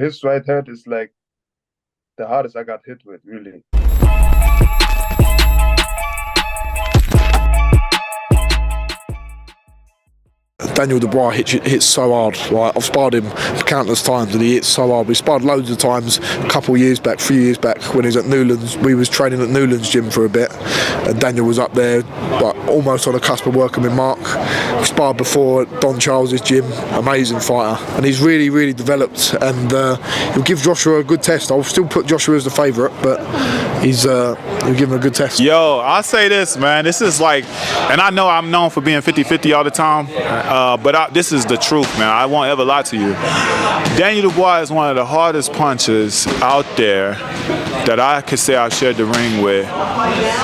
His right hand is like the hardest I got hit with, really. Daniel Dubois hits so hard. Like, I've sparred him countless times and he hits so hard. We sparred loads of times a couple of years back, 3 years back when he was at Newlands. We was training at Newlands gym for a bit and Daniel was up there, like, almost on the cusp of working with Mark. We sparred before at Don Charles's gym. Amazing fighter, and he's really developed, and he'll give Joshua a good test. I'll still put Joshua as the favourite, but he'll give him a good test. Yo, I'll say this, man. This is like, and I know I'm known for being 50-50 all the time, but this is the truth, man. I won't ever lie to you. Daniel Dubois is one of the hardest punchers out there that I could say I've shared the ring with.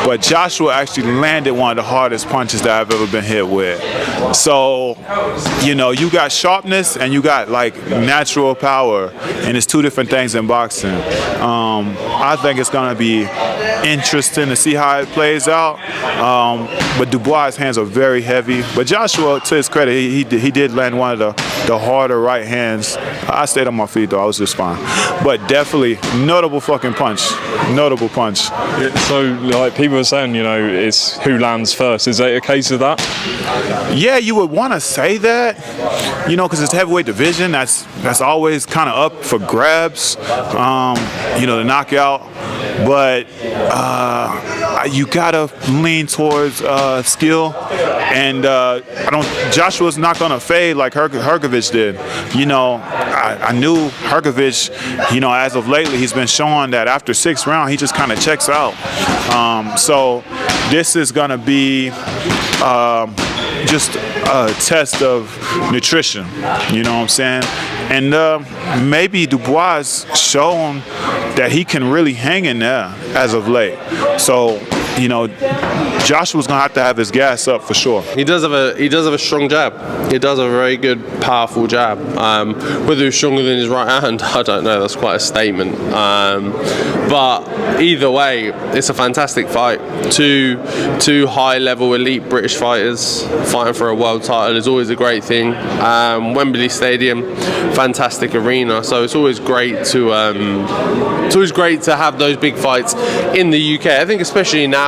But Joshua actually landed one of the hardest punches that I've ever been hit with. So, you know, you got sharpness and you got like natural power, and it's two different things in boxing. I think it's gonna be interesting to see how it plays out. But Dubois' hands are very heavy. But Joshua, to his credit, he did land one of the harder right hands. I stayed on my feet though, I was just fine. But definitely notable fucking punch. Notable punch. Yeah, so like people are saying, you know, it's who lands first. Is it a case of that? Yeah, you would want to say that, you know, because it's heavyweight division. That's always kind of up for grabs. You know, the knockout. But you gotta lean towards skill, and Joshua's not gonna fade like Hrgovic did. You know, I knew Hrgovic, you know, as of lately he's been showing that after 6th round he just kind of checks out. So this is gonna be just a test of nutrition, you know what I'm saying? And maybe Dubois shown that he can really hang in there as of late. So, you know, Joshua's gonna have to have his gas up for sure. He does have a strong jab. He does have a very good, powerful jab. Whether he's stronger than his right hand, I don't know. That's quite a statement. But either way, it's a fantastic fight. Two high-level elite British fighters fighting for a world title is always a great thing. Wembley Stadium, fantastic arena. So it's always great to have those big fights in the UK. I think especially now,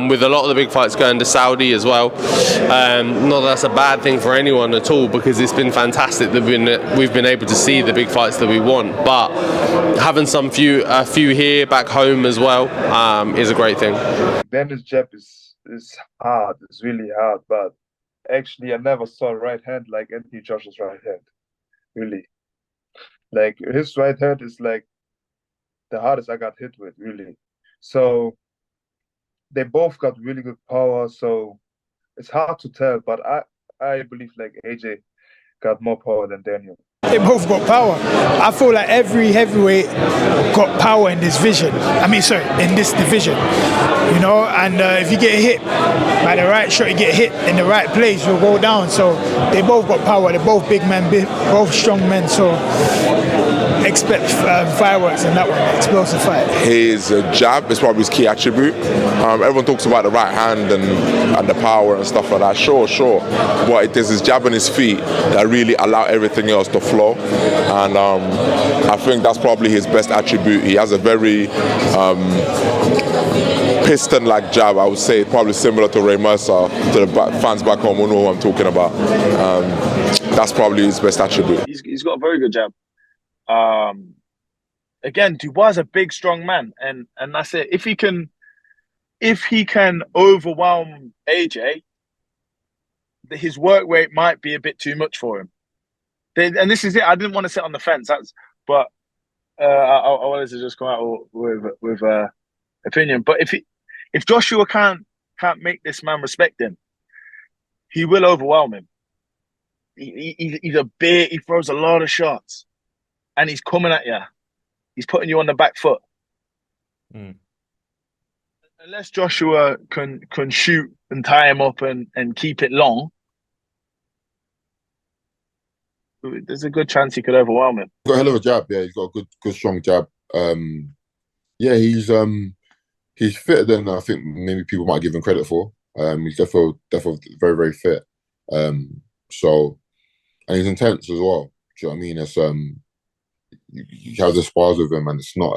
with a lot of the big fights going to Saudi as well. Not that that's a bad thing for anyone at all, because it's been fantastic that we've been able to see the big fights that we want. But having a few here back home as well is a great thing. Daniel's jab is hard. It's really hard, but actually I never saw a right hand like Anthony Joshua's right hand. Really, like his right hand is like the hardest I got hit with, really. So they both got really good power, so it's hard to tell, but I believe like AJ got more power than Daniel. They both got power. I feel like every heavyweight got power in this division. In this division. You know, and if you get hit by the right shot, you get hit in the right place, you'll go down. So they both got power. They're both big men, both strong men. So expect fireworks in that one, explosive fight. His jab is probably his key attribute. Everyone talks about the right hand and the power and stuff like that. Sure. But it is his jab and his feet that really allow everything else to flow. And I think that's probably his best attribute. He has a very piston-like jab, I would say, probably similar to Ray Mercer. To the fans back home who know who I'm talking about. That's probably his best attribute. He's got a very good jab. Again, Dubois is a big, strong man, and that's it. If he can overwhelm AJ, his work rate might be a bit too much for him. And this is it. I didn't want to sit on the fence, but I wanted to just come out with opinion. But if Joshua can't make this man respect him, he will overwhelm him. He's a big. He throws a lot of shots, and he's coming at you. He's putting you on the back foot. Mm. Unless Joshua can shoot and tie him up and keep it long, there's a good chance he could overwhelm him. He's got a hell of a jab, yeah. He's got a good strong jab. Yeah, he's fitter than I think maybe people might give him credit for. He's definitely very, very fit. So, and he's intense as well. Do you know what I mean? It's you have the spars with him, and it's not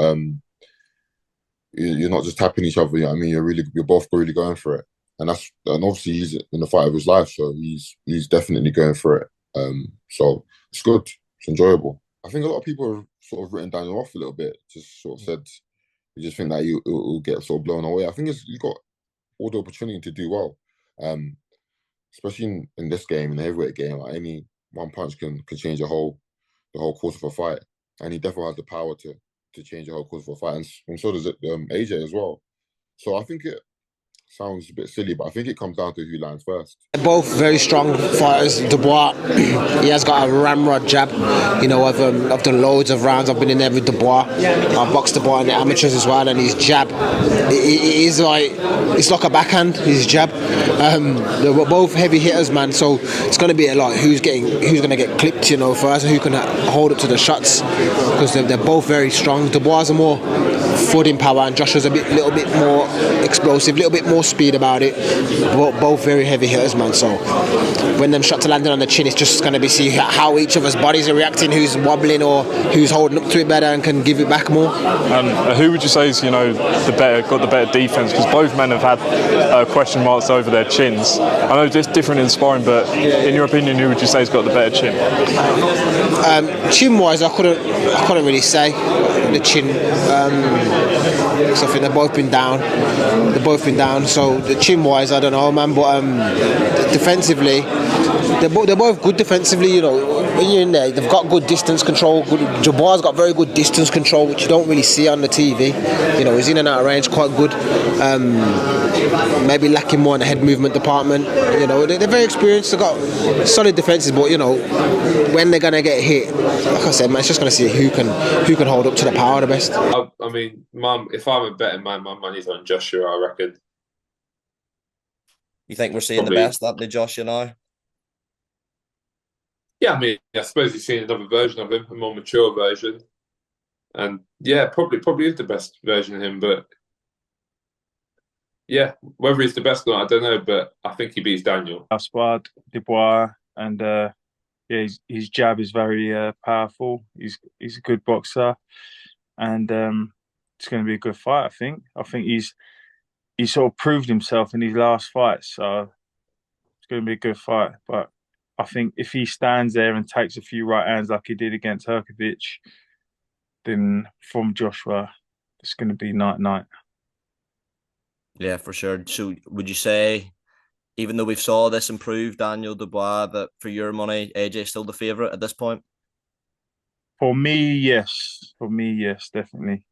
you're not just tapping each other. You know what I mean, you're both really going for it, and obviously he's in the fight of his life, so he's definitely going for it. So it's good, it's enjoyable. I think a lot of people have sort of written Daniel off a little bit, just sort of said you just think that will get sort of blown away. I think you got all the opportunity to do well, especially in this game, in the heavyweight game. Like any one punch can change the whole course of a fight, and he definitely has the power to change the whole course of a fight, and so does it, AJ as well. So I think it sounds a bit silly, but I think it comes down to who lands first. They're both very strong fighters. Dubois, he has got a ramrod jab. You know, I've done loads of rounds. I've been in there with Dubois. I've boxed Dubois in the amateurs as well, and his jab, it's like a backhand. His jab. They were both heavy hitters, man. So it's going to be a lot. Who's going to get clipped? You know, first, and who can hold up to the shots? Because they're both very strong. Dubois is more footing power, and Joshua's little bit more explosive, little bit more speed about it. Both very heavy hitters, man. So when them shots are landing on the chin, it's just going to be see how each of us bodies are reacting, who's wobbling or who's holding up to it better and can give it back more. Who would you say is got the better defense? Because both men have had question marks over their chins. I know it's different in sparring, but in your opinion, who would you say has got the better chin? Chin wise, I couldn't really say the chin. Because I think they've both been down. So the chin wise, I don't know, man. But defensively, they're both good defensively. You know, when you're in there, they've got good distance control. Dubois got very good distance control, which you don't really see on the TV. You know, he's in and out of range quite good. Maybe lacking more in the head movement department. You know, they're very experienced. They've got solid defenses, but you know, when they're gonna get hit, like I said, man, it's just gonna see who can hold up to the power the best. I mean, if I'm a betting man, my money's on Joshua, I reckon. You think we're seeing the best that the Joshua now? Yeah, I mean, I suppose you've seen another version of him, a more mature version. And yeah, probably is the best version of him, but yeah, whether he's the best or not, I don't know, but I think he beats Daniel. I've sparred Dubois, and his jab is very powerful. He's a good boxer, and it's going to be a good fight. I think he's sort of proved himself in his last fight, so it's going to be a good fight. But I think if he stands there and takes a few right hands like he did against Herkovic, then from Joshua, it's going to be night. Yeah, for sure. So would you say, even though we've saw this improve Daniel Dubois, that for your money, AJ is still the favourite at this point? For me, yes, definitely.